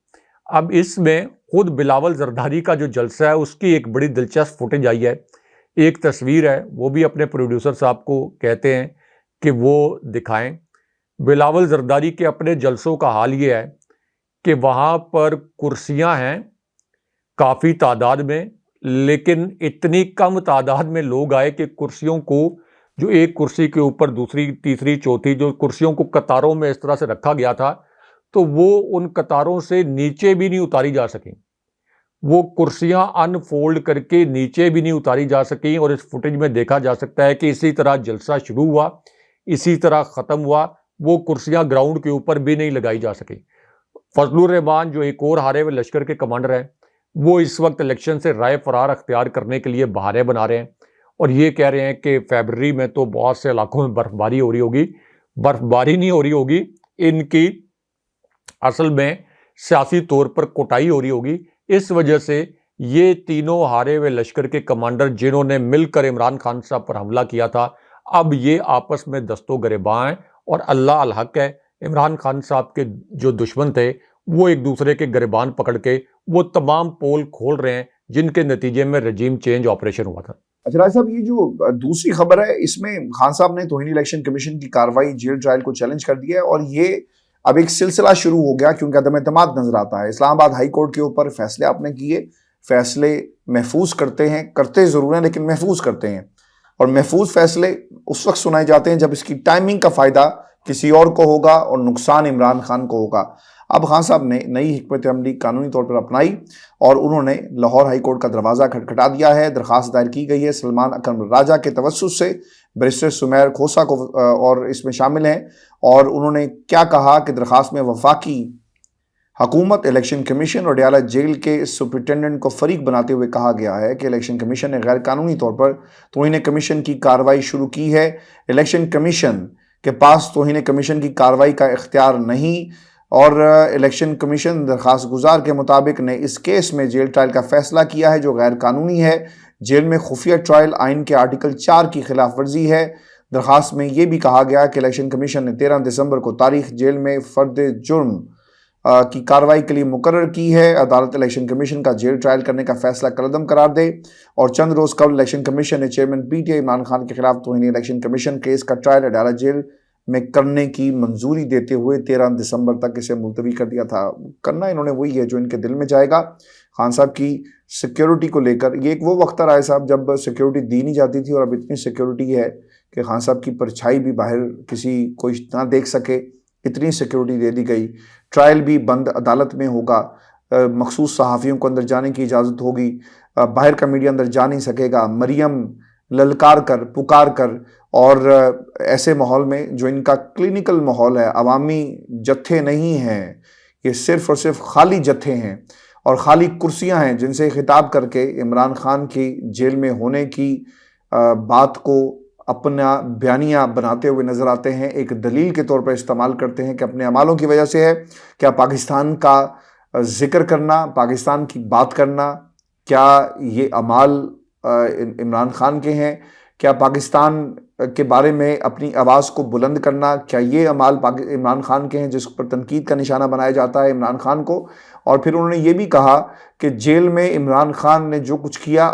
اب اس میں خود بلاول زرداری کا جو جلسہ ہے اس کی ایک بڑی دلچسپ فوٹیج آئی ہے، ایک تصویر ہے، وہ بھی اپنے پروڈیوسر صاحب کو کہتے ہیں کہ وہ دکھائیں۔ بلاول زرداری کے اپنے جلسوں کا حال یہ ہے کہ وہاں پر کرسیاں ہیں کافی تعداد میں، لیکن اتنی کم تعداد میں لوگ آئے کہ کرسیوں کو، جو ایک کرسی کے اوپر دوسری تیسری چوتھی جو کرسیوں کو قطاروں میں اس طرح سے رکھا گیا تھا، تو وہ ان قطاروں سے نیچے بھی نہیں اتاری جا سکیں، وہ کرسیاں ان فولڈ کر کے نیچے بھی نہیں اتاری جا سکیں۔ اور اس فوٹیج میں دیکھا جا سکتا ہے کہ اسی طرح جلسہ شروع ہوا، اسی طرح ختم ہوا، وہ کرسیاں گراؤنڈ کے اوپر بھی نہیں لگائی جا سکیں۔ فضل الرحمان جو ایک اور ہارے ہوئے لشکر کے کمانڈر ہیں، وہ اس وقت الیکشن سے رائے فرار اختیار کرنے کے لیے بہانے بنا رہے ہیں اور یہ کہہ رہے ہیں کہ فیبرری میں تو بہت سے علاقوں میں برف باری ہو رہی ہوگی۔ برف باری نہیں ہو رہی ہوگی، ان کی اصل میں سیاسی طور پر کوٹائی ہو رہی ہوگی۔ اس وجہ سے یہ تینوں ہارے ہوئے لشکر کے کمانڈر جنہوں نے مل کر عمران خان صاحب پر حملہ کیا تھا، اب یہ آپس میں دست و گریباں ہیں اور اللہ الحق ہے، عمران خان صاحب کے جو دشمن تھے وہ ایک دوسرے کے گریبان پکڑ کے وہ تمام پول کھول رہے ہیں جن کے نتیجے میں رجیم چینج آپریشن ہوا تھا۔ اچھا راج صاحب، یہ جو دوسری خبر ہے اس میں خان صاحب نے توہین الیکشن کمیشن کی کارروائی، جیل ٹرائل کو چیلنج کر دیا ہے اور یہ اب ایک سلسلہ شروع ہو گیا کیونکہ عدم اعتماد نظر آتا ہے۔ اسلام آباد ہائی کورٹ کے اوپر فیصلے آپ نے کیے، فیصلے محفوظ کرتے ہیں، کرتے ضرور ہیں لیکن محفوظ کرتے ہیں، اور محفوظ فیصلے اس وقت سنائے جاتے ہیں جب اس کی ٹائمنگ کا فائدہ کسی اور کو ہوگا اور نقصان عمران خان کو ہوگا۔ اب خان صاحب نے نئی حکمت عملی قانونی طور پر اپنائی اور انہوں نے لاہور ہائی کورٹ کا دروازہ کھٹکھٹا دیا ہے۔ درخواست دائر کی گئی ہے سلمان اکرم راجہ کے توسط سے، بیرسٹر سمیر کھوسا کو اور اس میں شامل ہیں، اور انہوں نے کیا کہا کہ درخواست میں وفاقی حکومت، الیکشن کمیشن اور ڈیالہ جیل کے سپرنٹینڈنٹ کو فریق بناتے ہوئے کہا گیا ہے کہ الیکشن کمیشن نے غیر قانونی طور پر توہین کمیشن کی کارروائی شروع کی ہے۔ الیکشن کمیشن کے پاس توہین کمیشن کی کارروائی کا اختیار نہیں، اور الیکشن کمیشن درخواست گزار کے مطابق نے اس کیس میں جیل ٹرائل کا فیصلہ کیا ہے جو غیر قانونی ہے۔ جیل میں خفیہ ٹرائل آئین کے آرٹیکل 4 کی خلاف ورزی ہے۔ درخواست میں یہ بھی کہا گیا کہ الیکشن کمیشن نے 13 دسمبر کو تاریخ جیل میں فرد جرم کی کارروائی کے لیے مقرر کی ہے۔ عدالت الیکشن کمیشن کا جیل ٹرائل کرنے کا فیصلہ کالعدم قرار دے، اور چند روز قبل الیکشن کمیشن نے chairman P T I Imran Khan کے خلاف توہین الیکشن کمیشن کیس کا ٹرائل عدالت جیل میں کرنے کی منظوری دیتے ہوئے 13 دسمبر تک اسے ملتوی کر دیا تھا۔ کرنا انہوں نے وہی ہے جو ان کے دل میں جائے گا۔ خان صاحب کی سیکیورٹی کو لے کر یہ ایک وہ وقت رہا ہے صاحب جب سیکیورٹی دی نہیں جاتی تھی، اور اب اتنی سیکیورٹی ہے کہ خان صاحب کی پرچھائی بھی باہر کسی کوئی نہ دیکھ سکے، اتنی سیکیورٹی دے دی گئی۔ ٹرائل بھی بند عدالت میں ہوگا، مخصوص صحافیوں کو اندر جانے کی اجازت ہوگی، باہر کا میڈیا اندر جا نہیں سکے گا۔ مریم للکار کر، پکار کر، اور ایسے ماحول میں جو ان کا کلینکل ماحول ہے، عوامی جتھے نہیں ہیں، یہ صرف اور صرف خالی جتھے ہیں اور خالی کرسیاں ہیں جن سے خطاب کر کے عمران خان کی جیل میں ہونے کی بات کو اپنا بیانیہ بناتے ہوئے نظر آتے ہیں، ایک دلیل کے طور پر استعمال کرتے ہیں کہ اپنے اعمالوں کی وجہ سے ہے۔ کیا پاکستان کا ذکر کرنا، پاکستان کی بات کرنا، کیا یہ اعمال عمران خان کے ہیں؟ کیا پاکستان کے بارے میں اپنی آواز کو بلند کرنا، کیا یہ اعمال عمران خان کے ہیں جس پر تنقید کا نشانہ بنایا جاتا ہے عمران خان کو؟ اور پھر انہوں نے یہ بھی کہا کہ جیل میں عمران خان نے جو کچھ کیا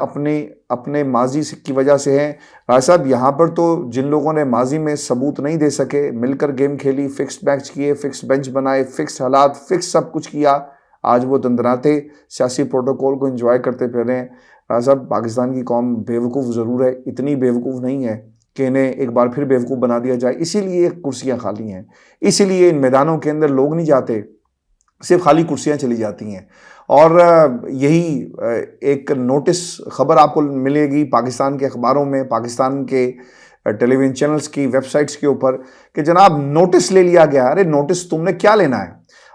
اپنے ماضی کی وجہ سے ہے۔ راج صاحب، یہاں پر تو جن لوگوں نے ماضی میں ثبوت نہیں دے سکے، مل کر گیم کھیلی، فکسڈ میچ کیے، فکسڈ بینچ بنائے، فکسڈ حالات، فکس سب کچھ کیا، آج وہ دندناتے سیاسی پروٹوکول کو انجوائے کرتے پھر رہے ہیں۔ راج صاحب، پاکستان کی قوم بیوقوف ضرور ہے، اتنی بیوقوف نہیں ہے کہ انہیں ایک بار پھر بیوقوف بنا دیا جائے۔ اسی لیے کرسیاں خالی ہیں، اسی لیے ان میدانوں کے اندر لوگ نہیں جاتے، صرف خالی کرسیاں چلی جاتی ہیں۔ اور یہی ایک نوٹس خبر آپ کو ملے گی پاکستان کے اخباروں میں، پاکستان کے ٹیلی ویژن چینلز کی ویب سائٹس کے اوپر کہ جناب نوٹس لے لیا گیا۔ ارے نوٹس تم نے کیا لینا ہے؟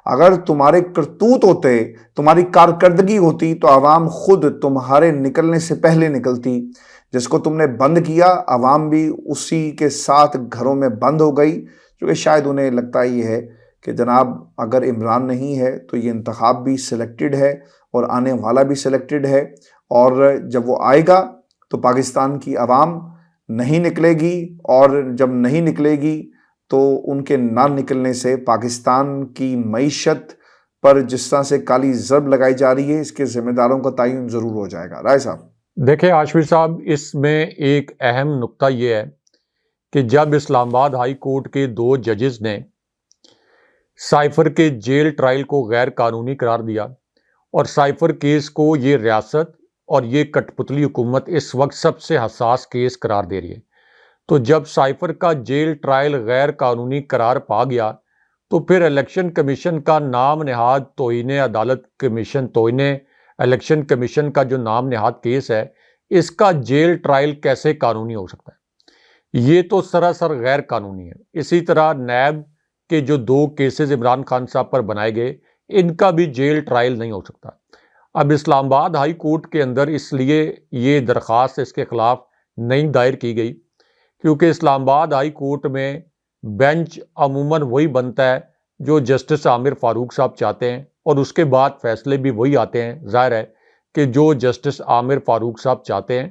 اگر تمہارے کرتوت ہوتے، تمہاری کارکردگی ہوتی تو عوام خود تمہارے نکلنے سے پہلے نکلتی۔ جس کو تم نے بند کیا، عوام بھی اسی کے ساتھ گھروں میں بند ہو گئی، جو کہ شاید انہیں لگتا ہی ہے کہ جناب اگر عمران نہیں ہے تو یہ انتخاب بھی سلیکٹڈ ہے اور آنے والا بھی سلیکٹڈ ہے، اور جب وہ آئے گا تو پاکستان کی عوام نہیں نکلے گی، اور جب نہیں نکلے گی تو ان کے نہ نکلنے سے پاکستان کی معیشت پر جس طرح سے کالی ضرب لگائی جا رہی ہے، اس کے ذمہ داروں کا تعین ضرور ہو جائے گا۔ رائے صاحب؟ دیکھیں عاشور صاحب، اس میں ایک اہم نقطہ یہ ہے کہ جب اسلام آباد ہائی کورٹ کے 2 ججز نے سائفر کے جیل ٹرائل کو غیر قانونی قرار دیا اور سائفر کیس کو یہ ریاست اور یہ کٹ پتلی حکومت اس وقت سب سے حساس کیس قرار دے رہی ہے، تو جب سائفر کا جیل ٹرائل غیر قانونی قرار پا گیا تو پھر الیکشن کمیشن کا نام نہاد توہین عدالت کمیشن، توہین الیکشن کمیشن کا جو نام نہاد کیس ہے، اس کا جیل ٹرائل کیسے قانونی ہو سکتا ہے؟ یہ تو سراسر غیر قانونی ہے۔ اسی طرح نیب کے جو 2 کیسز عمران خان صاحب پر بنائے گئے، ان کا بھی جیل ٹرائل نہیں ہو سکتا۔ اب اسلام آباد ہائی کورٹ کے اندر اس لیے یہ درخواست اس کے خلاف نہیں دائر کی گئی کیونکہ اسلام آباد ہائی کورٹ میں بینچ عموماً وہی بنتا ہے جو جسٹس عامر فاروق صاحب چاہتے ہیں، اور اس کے بعد فیصلے بھی وہی آتے ہیں، ظاہر ہے کہ جو جسٹس عامر فاروق صاحب چاہتے ہیں۔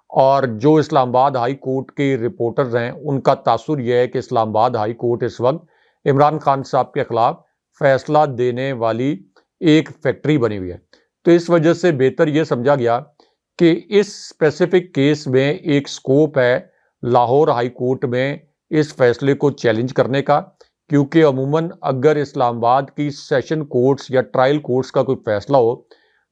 اور جو اسلام آباد ہائی کورٹ کے رپورٹرز ہیں، ان کا تاثر یہ ہے کہ اسلام آباد ہائی کورٹ اس وقت عمران خان صاحب کے خلاف فیصلہ دینے والی ایک فیکٹری بنی ہوئی ہے۔ تو اس وجہ سے بہتر یہ سمجھا گیا کہ اس اسپیسیفک کیس میں ایک سکوپ ہے لاہور ہائی کورٹ میں اس فیصلے کو چیلنج کرنے کا، کیونکہ عموماً اگر اسلام آباد کی سیشن کورٹس یا ٹرائل کورٹس کا کوئی فیصلہ ہو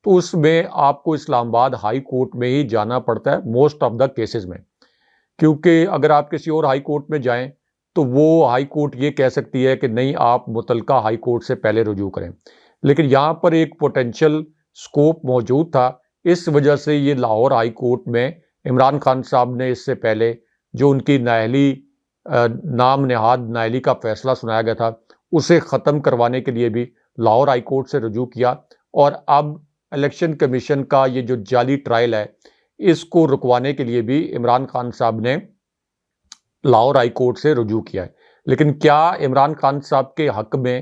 تو اس میں آپ کو اسلام آباد ہائی کورٹ میں ہی جانا پڑتا ہے موسٹ آف دا کیسز میں، کیونکہ اگر آپ کسی اور ہائی کورٹ میں جائیں تو وہ ہائی کورٹ یہ کہہ سکتی ہے کہ نہیں، آپ متعلقہ ہائی کورٹ سے پہلے رجوع کریں۔ لیکن یہاں پر ایک پوٹینشیل سکوپ موجود تھا، اس وجہ سے یہ لاہور ہائی کورٹ میں عمران خان صاحب نے اس سے پہلے جو ان کی نااہلی نام نہاد نااہلی کا فیصلہ سنایا گیا تھا، اسے ختم کروانے کے لیے بھی لاہور ہائی کورٹ سے رجوع کیا، اور اب الیکشن کمیشن کا یہ جو جعلی ٹرائل ہے اس کو رکوانے کے لیے بھی عمران خان صاحب نے لاہور ہائی کورٹ سے رجوع کیا ہے۔ لیکن کیا عمران خان صاحب کے حق میں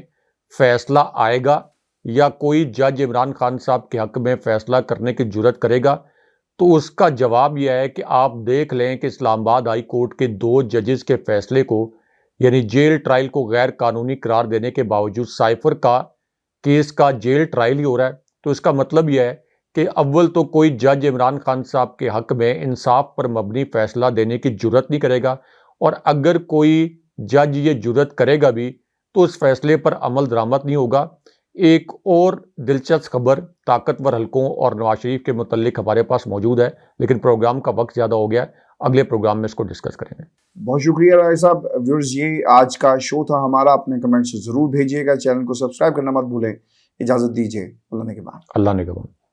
فیصلہ آئے گا یا کوئی جج عمران خان صاحب کے حق میں فیصلہ کرنے کی جرات کرے گا؟ تو اس کا جواب یہ ہے کہ آپ دیکھ لیں کہ اسلام آباد ہائی کورٹ کے 2 ججز کے فیصلے کو، یعنی جیل ٹرائل کو غیر قانونی قرار دینے کے باوجود سائفر کا کیس کا جیل ٹرائل ہی ہو رہا ہے، تو اس کا مطلب یہ ہے کہ اول تو کوئی جج عمران خان صاحب کے حق میں انصاف پر مبنی فیصلہ دینے کی جرات نہیں کرے گا، اور اگر کوئی جج یہ جرات کرے گا بھی تو اس فیصلے پر عمل درآمد نہیں ہوگا۔ ایک اور دلچسپ خبر طاقتور حلقوں اور نواز شریف کے متعلق ہمارے پاس موجود ہے، لیکن پروگرام کا وقت زیادہ ہو گیا ہے، اگلے پروگرام میں اس کو ڈسکس کریں گے۔ بہت شکریہ رائے صاحب۔ ویورز، یہ آج کا شو تھا ہمارا، اپنے کمنٹس ضرور بھیجیے گا، چینل کو سبسکرائب کرنا مت بھولیں۔ اجازت دیجیے، اللہ نے کے بعد۔ اللہ نے کہا۔